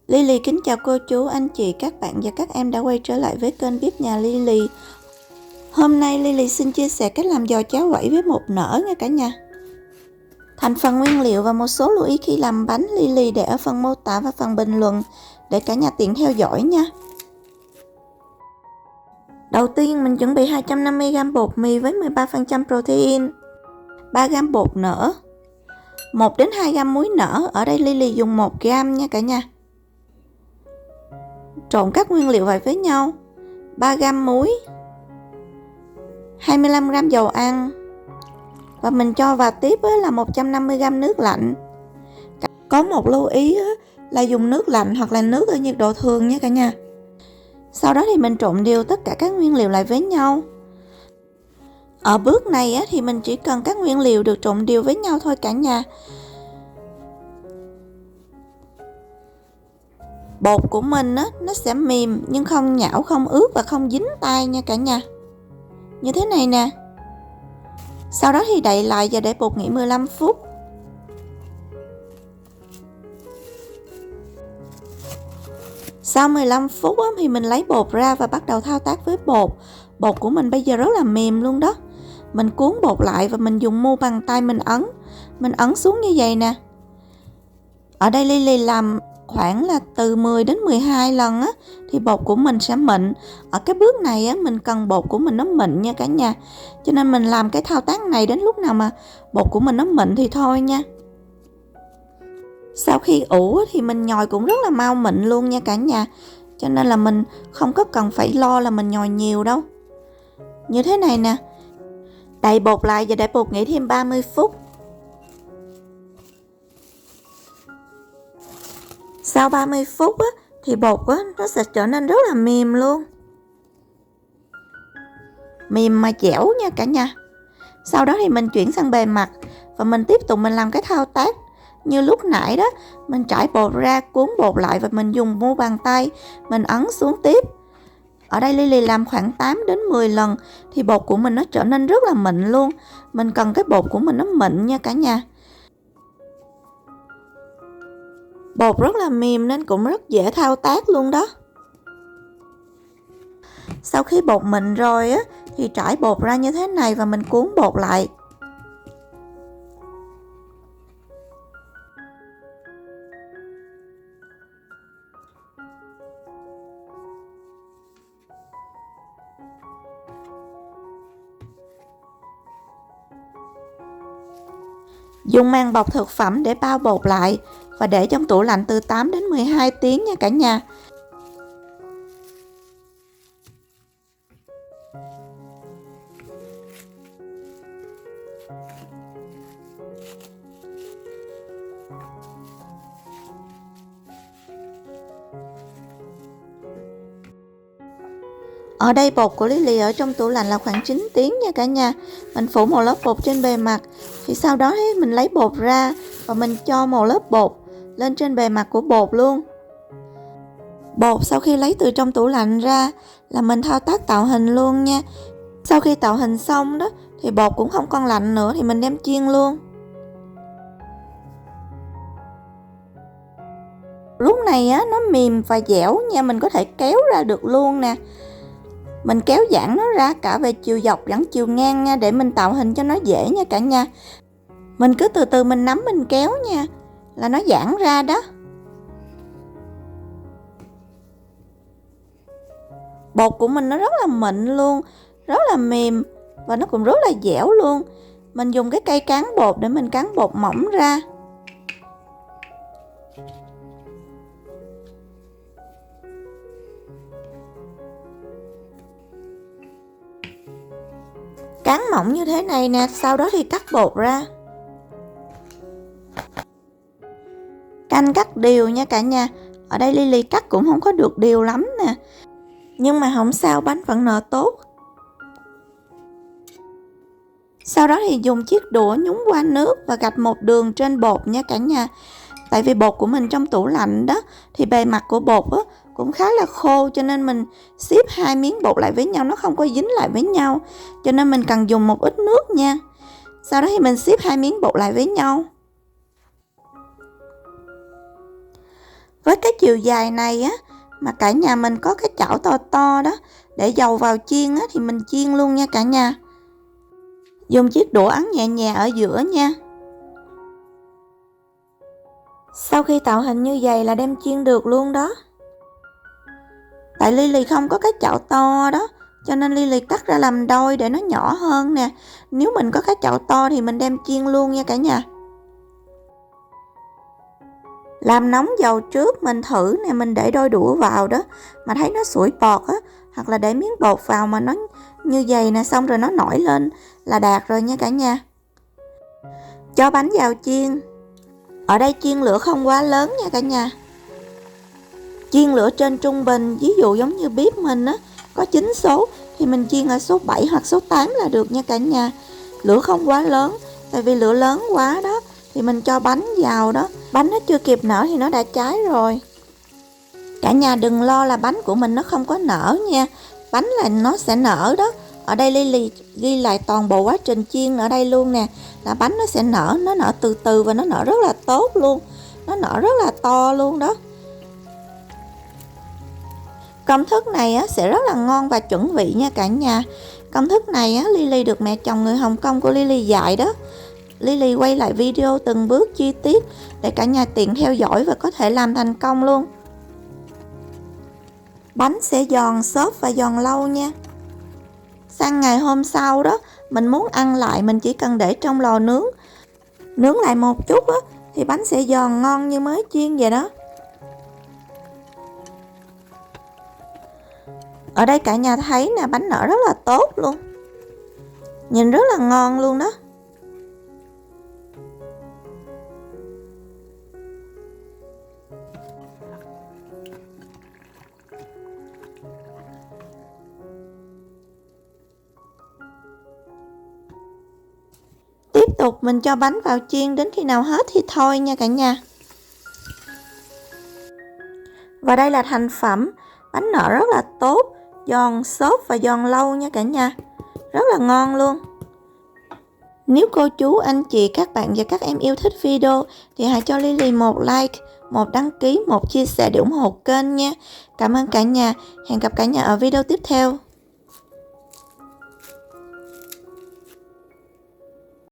Lily kính chào cô chú, anh chị, các bạn và các em đã quay trở lại với kênh bếp nhà Lily. Hôm nay Lily xin chia sẻ cách làm giò cháo quẩy với bột nở nha cả nhà. Thành phần nguyên liệu và một số lưu ý khi làm bánh Lily để ở phần mô tả và phần bình luận để cả nhà tiện theo dõi nha. Đầu tiên mình chuẩn bị 250g bột mì với 13% protein, 3g bột nở, 1 đến 2g muối nở, ở đây Lily dùng 1g nha cả nhà. Trộn các nguyên liệu vào với nhau, 3g muối, 25g dầu ăn và mình cho vào tiếp là 150g nước lạnh. Có một lưu ý là dùng nước lạnh hoặc là nước ở nhiệt độ thường nha cả nhà. Sau đó thì mình trộn đều tất cả các nguyên liệu lại với nhau. Ở bước này thì mình chỉ cần các nguyên liệu được trộn đều với nhau thôi cả nhà. Bột của mình nó sẽ mềm nhưng không nhão, không ướt và không dính tay nha cả nhà. Như thế này nè. Sau đó thì đậy lại và để bột nghỉ 15 phút. Sau 15 phút thì mình lấy bột ra và bắt đầu thao tác với bột. Bột của mình bây giờ rất là mềm luôn đó. Mình cuốn bột lại và mình dùng mu bằng tay mình ấn xuống như vậy nè. Ở đây Lily làm khoảng là từ 10 đến 12 lần thì bột của mình sẽ mịn. Ở cái bước này mình cần bột của mình nó mịn nha cả nhà. Cho nên mình làm cái thao tác này đến lúc nào mà bột của mình nó mịn thì thôi nha. Sau khi ủ thì mình nhồi cũng rất là mau mịn luôn nha cả nhà. Cho nên là mình không có cần phải lo là mình nhồi nhiều đâu. Như thế này nè. Đậy bột lại và để bột nghỉ thêm 30 phút. Sau 30 phút thì bột nó sẽ trở nên rất là mềm luôn. Mềm mà dẻo nha cả nhà. Sau đó thì mình chuyển sang bề mặt và mình tiếp tục mình làm cái thao tác như lúc nãy đó. Mình trải bột ra, cuốn bột lại và mình dùng mu bàn tay mình ấn xuống tiếp. Ở đây Lily làm khoảng 8 đến 10 lần thì bột của mình nó trở nên rất là mịn luôn. Mình cần cái bột của mình nó mịn nha cả nhà. Bột rất là mềm nên cũng rất dễ thao tác luôn đó. Sau khi bột mịn rồi thì trải bột ra như thế này và mình cuốn bột lại. Dùng màng bọc thực phẩm để bao bột lại và để trong tủ lạnh từ 8 đến 12 tiếng nha cả nhà. Ở đây bột của Lily ở trong tủ lạnh là khoảng 9 tiếng nha cả nhà. Mình phủ một lớp bột trên bề mặt. Thì sau đó mình lấy bột ra và mình cho một lớp bột lên trên bề mặt của bột luôn. Bột sau khi lấy từ trong tủ lạnh ra là mình thao tác tạo hình luôn nha. Sau khi tạo hình xong đó thì bột cũng không còn lạnh nữa thì mình đem chiên luôn. Lúc này nó mềm và dẻo nha, mình có thể kéo ra được luôn nè. Mình kéo giãn nó ra cả về chiều dọc lẫn chiều ngang nha, để mình tạo hình cho nó dễ nha cả nhà. Mình cứ từ từ mình nắm mình kéo nha, là nó giãn ra đó. Bột của mình nó rất là mịn luôn, rất là mềm và nó cũng rất là dẻo luôn. Mình dùng cái cây cán bột để mình cán bột mỏng ra. Cán mỏng như thế này nè, sau đó thì cắt bột ra. Canh cắt đều nha cả nhà. Ở đây Lily cắt cũng không có được đều lắm nè, nhưng mà không sao, bánh vẫn nở tốt. Sau đó thì dùng chiếc đũa nhúng qua nước và gạch một đường trên bột nha cả nhà. Tại vì bột của mình trong tủ lạnh đó thì bề mặt của bột cũng khá là khô, cho nên mình xếp hai miếng bột lại với nhau nó không có dính lại với nhau, cho nên mình cần dùng một ít nước nha. Sau đó thì mình xếp hai miếng bột lại với nhau. Với cái chiều dài này á, mà cả nhà mình có cái chảo to to đó, để dầu vào chiên á, thì mình chiên luôn nha cả nhà. Dùng chiếc đũa ấn nhẹ nhẹ ở giữa nha. Sau khi tạo hình như vậy là đem chiên được luôn đó. Tại Lily không có cái chảo to đó, cho nên Lily cắt ra làm đôi để nó nhỏ hơn nè. Nếu mình có cái chảo to thì mình đem chiên luôn nha cả nhà. Làm nóng dầu trước, mình thử nè, mình để đôi đũa vào đó mà thấy nó sủi bọt á, hoặc là để miếng bột vào mà nó như vậy nè, xong rồi nó nổi lên là đạt rồi nha cả nhà. Cho bánh vào chiên. Ở đây chiên lửa không quá lớn nha cả nhà. Chiên lửa trên trung bình, ví dụ giống như bếp mình á có 9 số thì mình chiên ở số 7 hoặc số 8 là được nha cả nhà. Lửa không quá lớn, tại vì lửa lớn quá đó thì mình cho bánh vào đó, bánh nó chưa kịp nở thì nó đã cháy rồi. Cả nhà đừng lo là bánh của mình nó không có nở nha, bánh là nó sẽ nở đó. Ở đây Lily ghi lại toàn bộ quá trình chiên ở đây luôn nè, là bánh nó sẽ nở, nó nở từ từ và nó nở rất là tốt luôn, nó nở rất là to luôn đó. Công thức này á, sẽ rất là ngon và chuẩn vị nha cả nhà. Công thức này á, Lily được mẹ chồng người Hồng Kông của Lily dạy đó. Lily quay lại video từng bước chi tiết để cả nhà tiện theo dõi và có thể làm thành công luôn. Bánh sẽ giòn xốp và giòn lâu nha. Sang ngày hôm sau đó, mình muốn ăn lại, mình chỉ cần để trong lò nướng, nướng lại một chút á, thì bánh sẽ giòn ngon như mới chiên vậy đó. Ở đây cả nhà thấy nè, bánh nở rất là tốt luôn, nhìn rất là ngon luôn đó. Tiếp tục mình cho bánh vào chiên đến khi nào hết thì thôi nha cả nhà. Và đây là thành phẩm, bánh nở rất là tốt, giòn xốp và giòn lâu nha cả nhà, rất là ngon luôn. Nếu cô chú, anh chị, các bạn và các em yêu thích video thì hãy cho Lily một like, một đăng ký, một chia sẻ để ủng hộ kênh nha. Cảm ơn cả nhà, hẹn gặp cả nhà ở video tiếp theo.